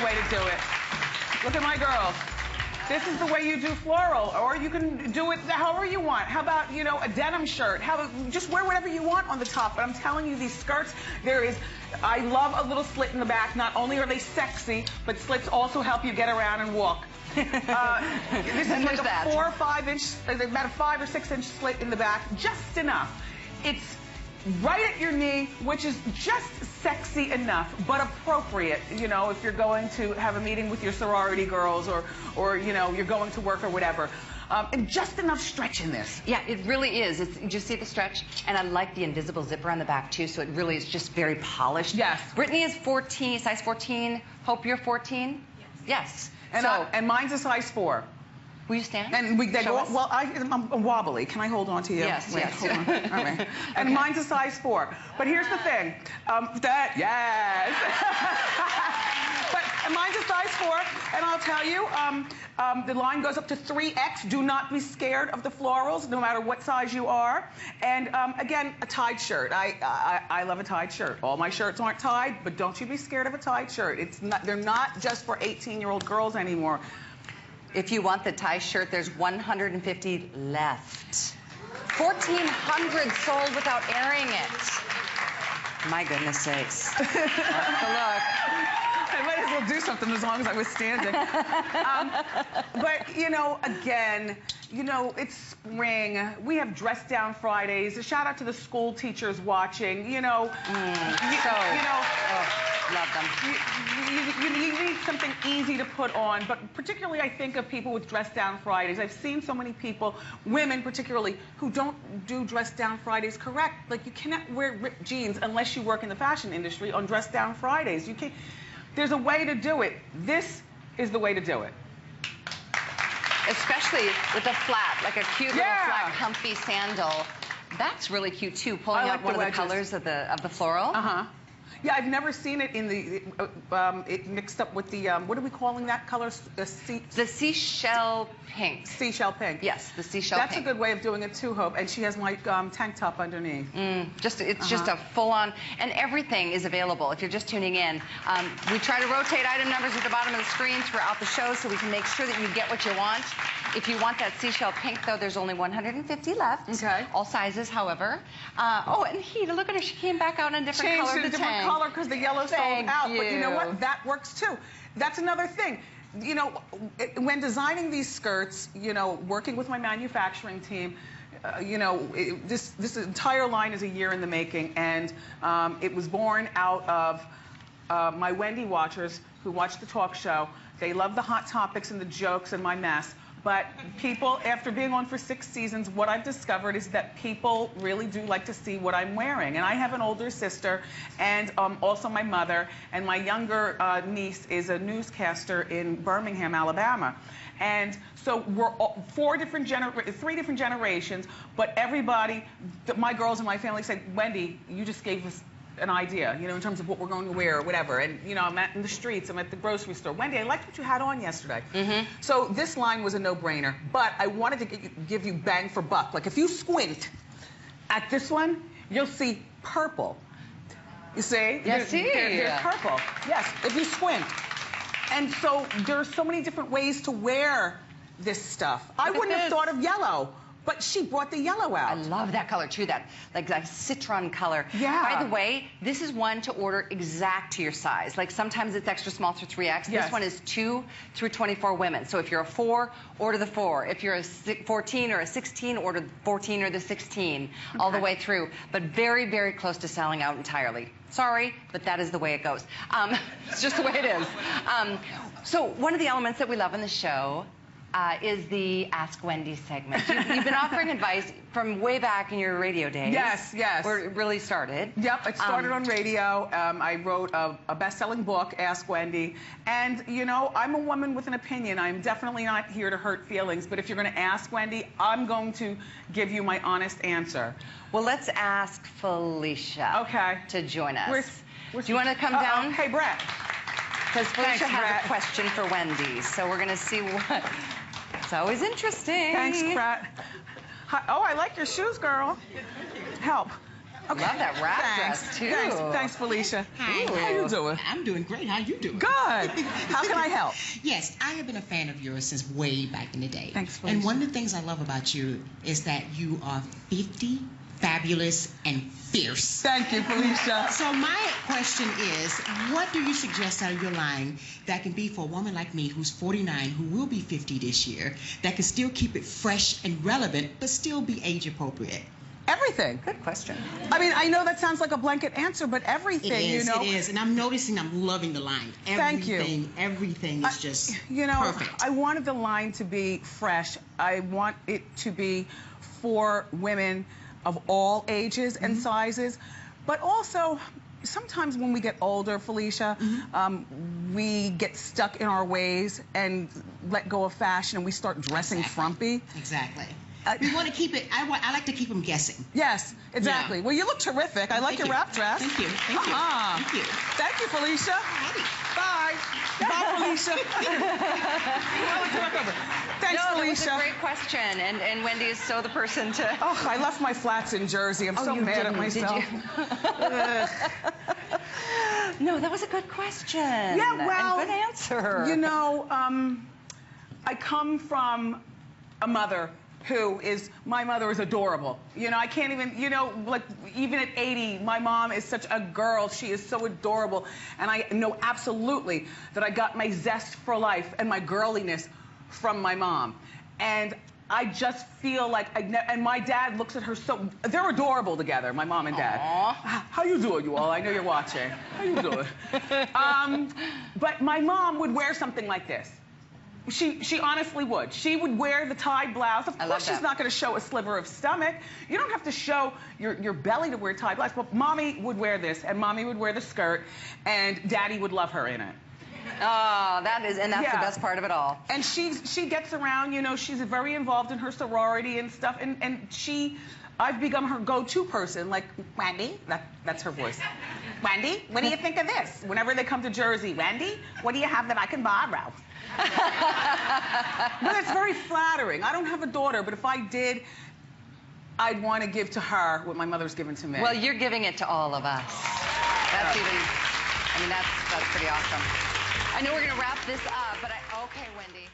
way to do it. Look at my girls. This is the way you do floral, or you can do it however you want. How about, you know, a denim shirt? Just wear whatever you want on the top. But I'm telling you, these skirts, I love a little slit in the back. Not only are they sexy, but slits also help you get around and walk. This is like a 4 or 5 inch, about a 5 or 6 inch slit in the back, just enough. It's right at your knee, which is just sexy enough, but appropriate, you know, if you're going to have a meeting with your sorority girls or you know, you're going to work or whatever. And just enough stretch in this. Yeah, it really is. You just see the stretch, and I like the invisible zipper on the back too, so it really is just very polished. Yes. Brittany is 14, size 14. Hope you're 14? Yes. And mine's a size 4. Will you stand? And well, I'm wobbly. Can I hold on to you? Yes, wait, yes. Hold on. All right. Okay. And mine's a size 4. But here's the thing. Yes. But mine's a size 4, and I'll tell you, the line goes up to 3X. Do not be scared of the florals, no matter what size you are. And again, a tied shirt. I love a tied shirt. All my shirts aren't tied, but don't you be scared of a tied shirt. They're not just for 18-year-old girls anymore. If you want the tie shirt, there's 150 left. 1,400 sold without airing it. My goodness sakes. That's the look. I might as well do something as long as I was standing. But, you know, again, you know, it's spring. We have dress down Fridays. A shout out to the school teachers watching. You know, love them. You need something easy to put on, but particularly I think of people with dress down Fridays. I've seen so many people, women particularly, who don't do dress down Fridays correct. Like, you cannot wear ripped jeans unless you work in the fashion industry on dress down Fridays. You can't. There's a way to do it. This is the way to do it. Especially with a flat, like a cute little flat, comfy sandal. That's really cute too, pulling out one of the colors of the floral. Yeah, I've never seen it in the, it mixed up with the, what are we calling that color? The seashell pink. Seashell pink. Yes, the seashell pink. That's a good way of doing it too, Hope. And she has my tank top underneath. It's just a full-on, and everything is available if you're just tuning in. We try to rotate item numbers at the bottom of the screen throughout the show so we can make sure that you get what you want. If you want that seashell pink, though, there's only 150 left. Okay. All sizes, however. Oh, and Hita, look at her. She came back out in a different color. Changed to a different color because the yellow sold out. But you know what? That works too. That's another thing. You know, when designing these skirts, you know, working with my manufacturing team, you know, this entire line is a year in the making, and it was born out of my Wendy watchers who watch the talk show. They love the hot topics and the jokes and my mess. But people, after being on for 6 seasons, what I've discovered is that people really do like to see what I'm wearing. And I have an older sister and also my mother, and my younger niece is a newscaster in Birmingham, Alabama. And so we're all 3 different generations, but everybody, my girls in my family say, Wendy, you just gave us an idea, you know, in terms of what we're going to wear or whatever. And, you know, I'm in the streets, I'm at the grocery store. Wendy, I liked what you had on yesterday. So this line was a no-brainer, but I wanted to give you bang for buck. Like, if you squint at this one, you'll see purple. You see? Yes, there's purple. Yes, if you squint. And so there are so many different ways to wear this stuff. I wouldn't have thought of yellow. But she brought the yellow out. I love that color too, that citron color. Yeah. By the way, this is one to order exact to your size. Like, sometimes it's extra small through 3X. Yes. This one is 2 through 24 women. So if you're a 4, order the 4. If you're a 14 or a 16, order the 14 or the 16, all the way through. But very, very close to selling out entirely. Sorry, but that is the way it goes. It's just the way it is. So one of the elements that we love in the show is the Ask Wendy segment. You've been offering advice from way back in your radio days. Yes, yes. Where it really started. Yep, it started on radio. I wrote a best-selling book, Ask Wendy. And, you know, I'm a woman with an opinion. I'm definitely not here to hurt feelings. But if you're going to ask Wendy, I'm going to give you my honest answer. Well, let's ask Felicia to join us. Do you want to come down? Hey, Brett. Because Felicia has a question for Wendy. So we're going to see what... It's always interesting. Thanks, Brett. Oh, I like your shoes, girl. Help. Okay. Love that wrap dress, too. Thanks, Felicia. Hi. How you doing? I'm doing great. How you doing? Good. How can I help? Yes, I have been a fan of yours since way back in the day. Thanks, Felicia. And one of the things I love about you is that you are 50, fabulous, and fierce. Thank you, Felicia. So my question is, what do you suggest out of your line that can be for a woman like me who's 49, who will be 50 this year, that can still keep it fresh and relevant, but still be age appropriate? Everything. Good question. I mean, I know that sounds like a blanket answer, but everything, it is, you know. It is, and I'm noticing I'm loving the line. Thank you. Everything is just perfect. I wanted the line to be fresh. I want it to be for women of all ages and sizes, but also sometimes when we get older, Felicia, we get stuck in our ways and let go of fashion and we start dressing frumpy. Exactly. We want to keep it, I like to keep them guessing. Yes, exactly. Yeah. Well, you look terrific. I like your wrap dress. Thank you. Thank you. Thank you. Thank you, Felicia. Bye. Bye, Felicia. Thanks, no, Felicia. That was a great question, and Wendy is so the person to... Oh, I left my flats in Jersey. I'm so mad at myself. Did you? No, that was a good question. Yeah, well... And good answer. You know, I come from a mother who is, my mother is adorable. You know, I can't even, you know, like, even at 80, my mom is such a girl. She is so adorable. And I know absolutely that I got my zest for life and my girliness from my mom. And I just feel like, and my dad looks at her so, they're adorable together, my mom and dad. Aww. How you doing, you all? I know you're watching. How you doing? But my mom would wear something like this. She honestly would. She would wear the tie blouse. Of course, she's not going to show a sliver of stomach. You don't have to show your belly to wear tie blouse. But mommy would wear this, and mommy would wear the skirt, and daddy would love her in it. Oh, that's the best part of it all. And she gets around. You know, she's very involved in her sorority and stuff. And I've become her go-to person. Like, Wendy, that's her voice. Wendy, what do you think of this? Whenever they come to Jersey, Wendy, what do you have that I can borrow? But it's very flattering. I don't have a daughter, but if I did, I'd want to give to her what my mother's given to me. Well, you're giving it to all of us. That's even, I mean, that's pretty awesome. I know we're going to wrap this up, but okay, Wendy.